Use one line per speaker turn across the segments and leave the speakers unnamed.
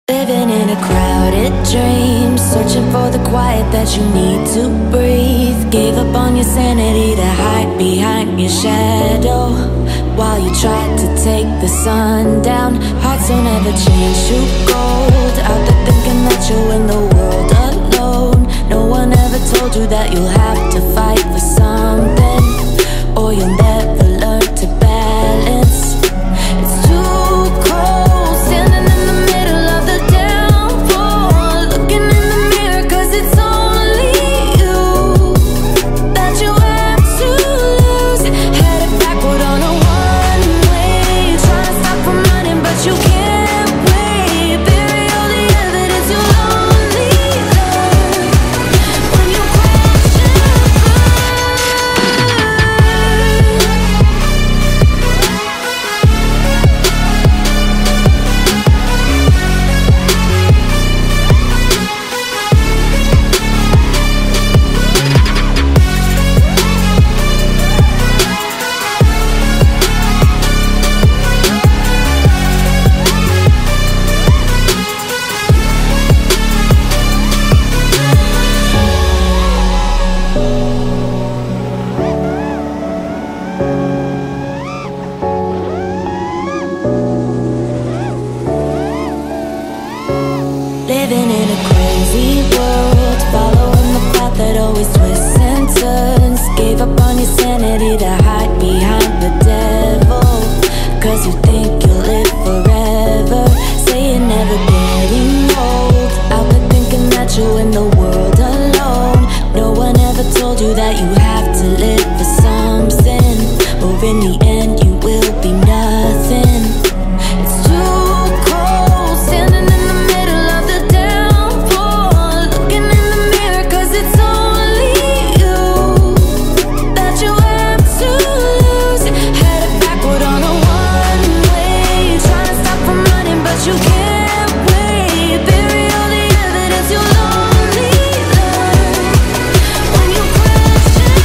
Living in a crowded dream, searching for the quiet that you need to breathe. Gave up on your sanity to hide behind your shadow, while you tried to take the sun down. Hearts don't ever change to gold, out there thinking that you're in the world alone. No one ever told you that you'll have to fight for something, or you'll never learn to balance. It's too cold, standing in the middle of the downpour, looking in the mirror, cause it's only you that you have to lose. Headed backward on a one-way, trying to stop from running, but you can't wait. Bury all the evidence, you'll only learn when you crash and living in a crazy world, following the path that always twists and turns. Gave up on your sanity to hide behind the devil, cause you think you'll live forever. Say you're never getting old, out there thinking that you're in the world alone. No one ever told you that you have to live for something, or in the end you will be nothing. It's too cold, standing in the middle of the downpour, looking in the mirror, cause it's only you that you have to lose. Headed backward on a one-way, trying to stop from running, but you can't wait. Bury all the evidence, you'll only learn when you crash and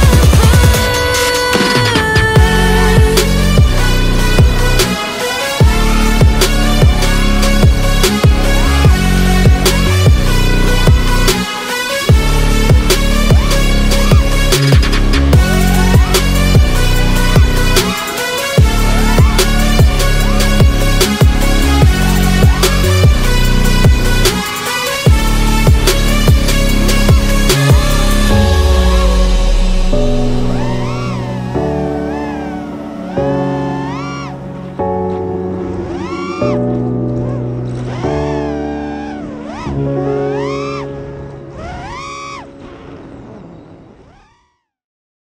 Bye.